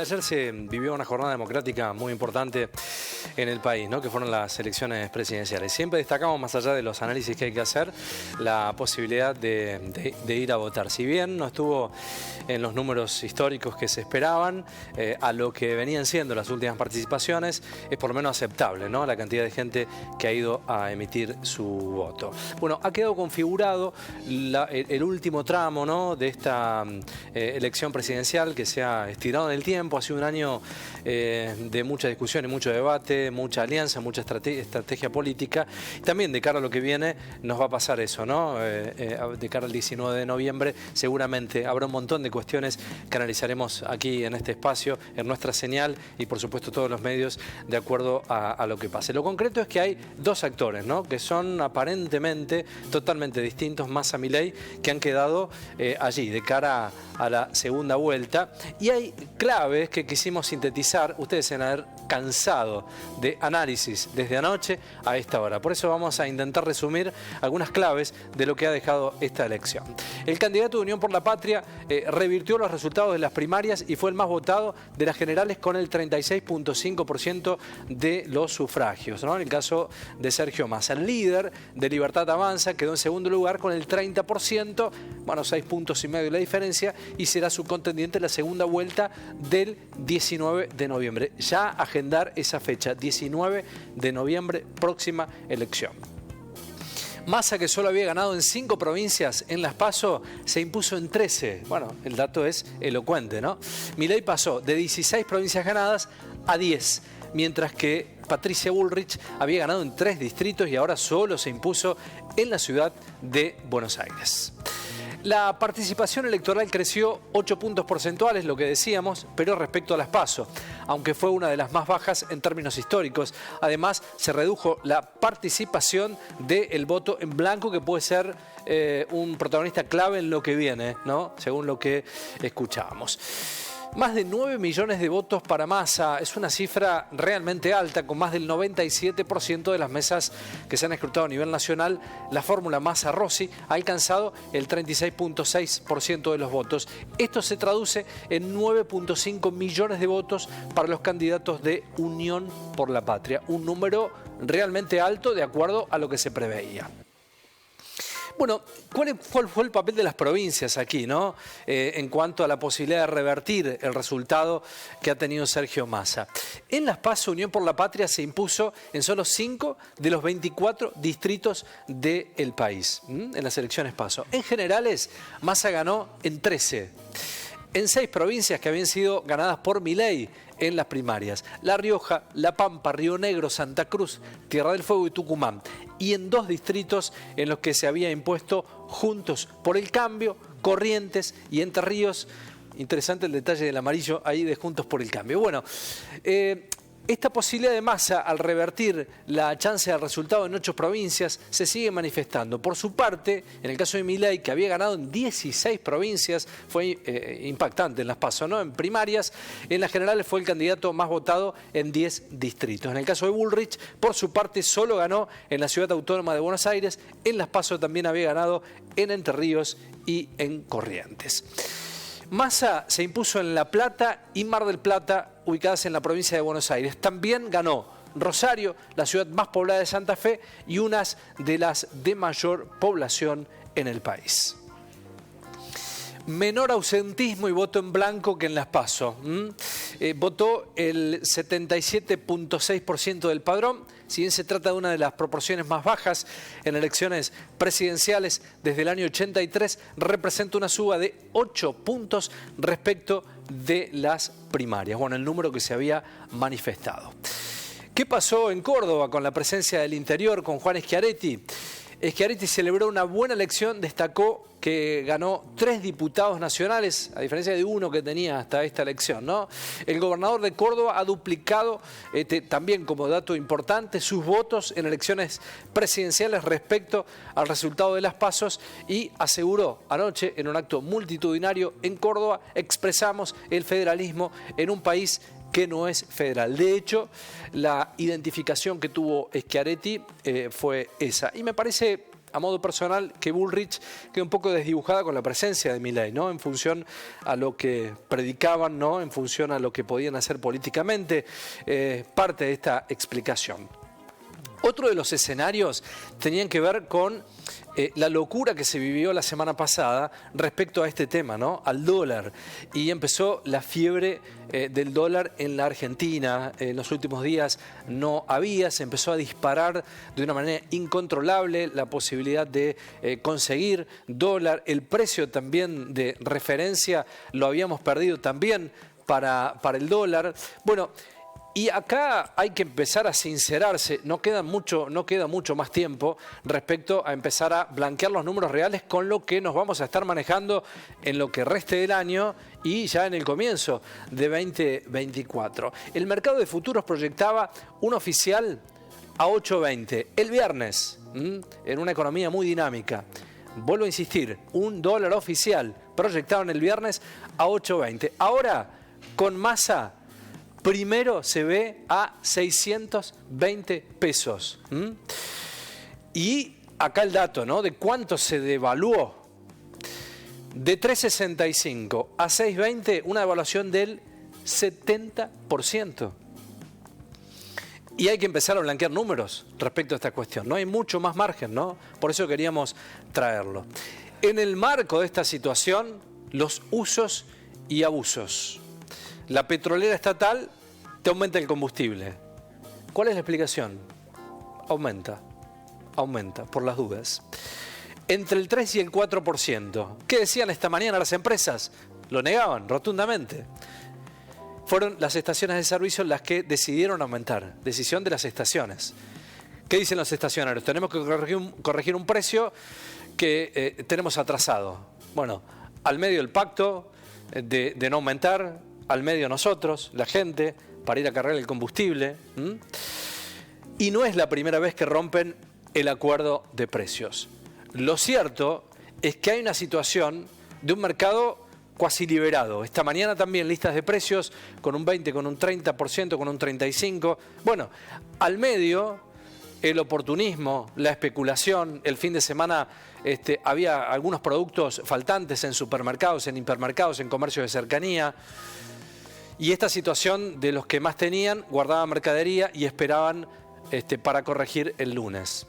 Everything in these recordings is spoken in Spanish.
de ayer se vivió una jornada democrática muy importante en el país, ¿no? Que fueron las elecciones presidenciales. Siempre destacamos, más allá de los análisis que hay que hacer, la posibilidad de ir a votar. Si bien no estuvo en los números históricos que se esperaban, a lo que venían siendo las últimas participaciones, es por lo menos aceptable, ¿no? La cantidad de gente que ha ido a emitir su voto. Bueno, ha quedado configurado el último tramo, ¿no? De esta elección presidencial que se ha estirado en el tiempo. Ha sido un año de mucha discusión y mucho debate, mucha alianza, mucha estrategia política. También de cara a lo que viene nos va a pasar eso, ¿no? De cara al 19 de noviembre seguramente habrá un montón de cuestiones que analizaremos aquí en este espacio, en nuestra señal y por supuesto todos los medios de acuerdo a lo que pase. Lo concreto es que hay dos actores, ¿no? Que son aparentemente totalmente distintos, Massa y Milei, que han quedado allí de cara a la segunda vuelta, y hay claves que quisimos sintetizar. Ustedes se van a haber cansado de análisis desde anoche a esta hora, por eso vamos a intentar resumir algunas claves de lo que ha dejado esta elección. El candidato de Unión por la Patria revirtió los resultados de las primarias y fue el más votado de las generales con el 36.5% de los sufragios, ¿no? En el caso de Sergio Massa, el líder de Libertad Avanza quedó en segundo lugar con el 30%, bueno, 6,5 puntos la diferencia, y será su contendiente en la segunda vuelta del 19 de noviembre. Ya agendar esa fecha, 19 de noviembre, próxima elección. Massa, que solo había ganado en 5 provincias en las PASO, se impuso en 13. Bueno, el dato es elocuente, ¿no? Milei pasó de 16 provincias ganadas a 10, mientras que Patricia Bullrich había ganado en 3 distritos y ahora solo se impuso en la ciudad de Buenos Aires. La participación electoral creció 8 puntos porcentuales, lo que decíamos, pero respecto a las PASO, aunque fue una de las más bajas en términos históricos. Además, se redujo la participación del voto en blanco, que puede ser un protagonista clave en lo que viene, ¿no? Según lo que escuchábamos. Más de 9 millones de votos para Massa es una cifra realmente alta, con más del 97% de las mesas que se han escrutado a nivel nacional. La fórmula Massa-Rossi ha alcanzado el 36,6% de los votos. Esto se traduce en 9,5 millones de votos para los candidatos de Unión por la Patria, un número realmente alto de acuerdo a lo que se preveía. Bueno, ¿cuál fue el papel de las provincias aquí, ¿no? En cuanto a la posibilidad de revertir el resultado que ha tenido Sergio Massa? En las PASO, Unión por la Patria se impuso en solo 5 de los 24 distritos del país, en las elecciones PASO. En generales, Massa ganó en 13. En 6 provincias que habían sido ganadas por Milei en las primarias: La Rioja, La Pampa, Río Negro, Santa Cruz, Tierra del Fuego y Tucumán. Y en 2 distritos en los que se había impuesto Juntos por el Cambio, Corrientes y Entre Ríos. Interesante el detalle del amarillo ahí de Juntos por el Cambio. Bueno, esta posibilidad de Massa al revertir la chance del resultado en 8 provincias se sigue manifestando. Por su parte, en el caso de Milei, que había ganado en 16 provincias, fue impactante en las PASO, ¿no? En primarias, en las generales fue el candidato más votado en 10 distritos. En el caso de Bullrich, por su parte, solo ganó en la Ciudad Autónoma de Buenos Aires. En las PASO también había ganado en Entre Ríos y en Corrientes. Massa se impuso en La Plata y Mar del Plata, ubicadas en la provincia de Buenos Aires. También ganó Rosario, la ciudad más poblada de Santa Fe y unas de las de mayor población en el país. Menor ausentismo y voto en blanco que en las PASO. Votó el 77,6% del padrón. Si bien se trata de una de las proporciones más bajas en elecciones presidenciales desde el año 83, representa una suba de 8 puntos respecto de las primarias. Bueno, el número que se había manifestado. ¿Qué pasó en Córdoba con la presencia del Interior, con Juan Schiaretti? Schiaretti celebró una buena elección, destacó que ganó 3 diputados nacionales, a diferencia de 1 que tenía hasta esta elección, ¿no? El gobernador de Córdoba ha duplicado, también como dato importante, sus votos en elecciones presidenciales respecto al resultado de las PASOs, y aseguró anoche en un acto multitudinario en Córdoba: expresamos el federalismo en un país que no es federal. De hecho, la identificación que tuvo Schiaretti fue esa. Y me parece a modo personal que Bullrich quedó un poco desdibujada con la presencia de Milei, ¿no? En función a lo que predicaban, ¿no? En función a lo que podían hacer políticamente, parte de esta explicación. Otro de los escenarios tenían que ver con la locura que se vivió la semana pasada respecto a este tema, ¿no? Al dólar. Y empezó la fiebre del dólar en la Argentina. En los últimos días no había, se empezó a disparar de una manera incontrolable la posibilidad de conseguir dólar. El precio también de referencia lo habíamos perdido también para el dólar. Bueno, y acá hay que empezar a sincerarse, no queda mucho más tiempo respecto a empezar a blanquear los números reales con lo que nos vamos a estar manejando en lo que reste del año y ya en el comienzo de 2024. El mercado de futuros proyectaba un oficial a 8.20 el viernes, en una economía muy dinámica. Vuelvo a insistir, un dólar oficial proyectado en el viernes a 8.20. Ahora, con Massa, primero se ve a 620 pesos. Y acá el dato, ¿no? De cuánto se devaluó. De 3.65 a 6.20, una devaluación del 70%. Y hay que empezar a blanquear números respecto a esta cuestión. No hay mucho más margen, ¿no? Por eso queríamos traerlo. En el marco de esta situación, los usos y abusos. La petrolera estatal te aumenta el combustible. ¿Cuál es la explicación? Aumenta, por las dudas. Entre el 3 y el 4%. ¿Qué decían esta mañana las empresas? Lo negaban rotundamente. Fueron las estaciones de servicio las que decidieron aumentar. Decisión de las estaciones. ¿Qué dicen los estacionarios? Tenemos que corregir un precio que tenemos atrasado. Bueno, al medio el pacto de no aumentar, al medio nosotros, la gente, para ir a cargar el combustible. Y no es la primera vez que rompen el acuerdo de precios. Lo cierto es que hay una situación de un mercado cuasi liberado. Esta mañana también listas de precios con un 20, con un 30%, con un 35%. Bueno, al medio el oportunismo, la especulación. El fin de semana había algunos productos faltantes en supermercados, en hipermercados, en comercio de cercanía. Y esta situación de los que más tenían, guardaban mercadería y esperaban para corregir el lunes.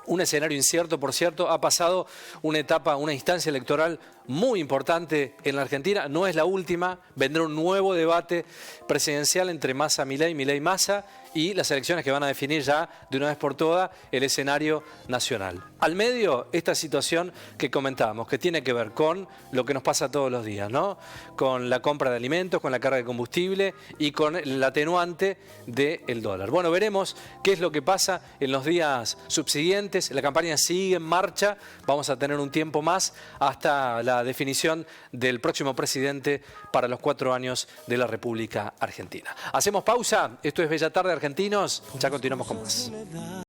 Un escenario incierto, por cierto, ha pasado una etapa, una instancia electoral muy importante en la Argentina. No es la última, vendrá un nuevo debate presidencial entre Massa-Milei, Milei-Massa, y las elecciones que van a definir ya de una vez por todas el escenario nacional. Al medio, esta situación que comentábamos, que tiene que ver con lo que nos pasa todos los días, ¿no? Con la compra de alimentos, con la carga de combustible y con el atenuante del dólar. Bueno, veremos qué es lo que pasa en los días subsiguientes. La campaña sigue en marcha, vamos a tener un tiempo más hasta la definición del próximo presidente para los 4 años de la República Argentina. Hacemos pausa, esto es Bella Tarde Argentinos, ya continuamos con más.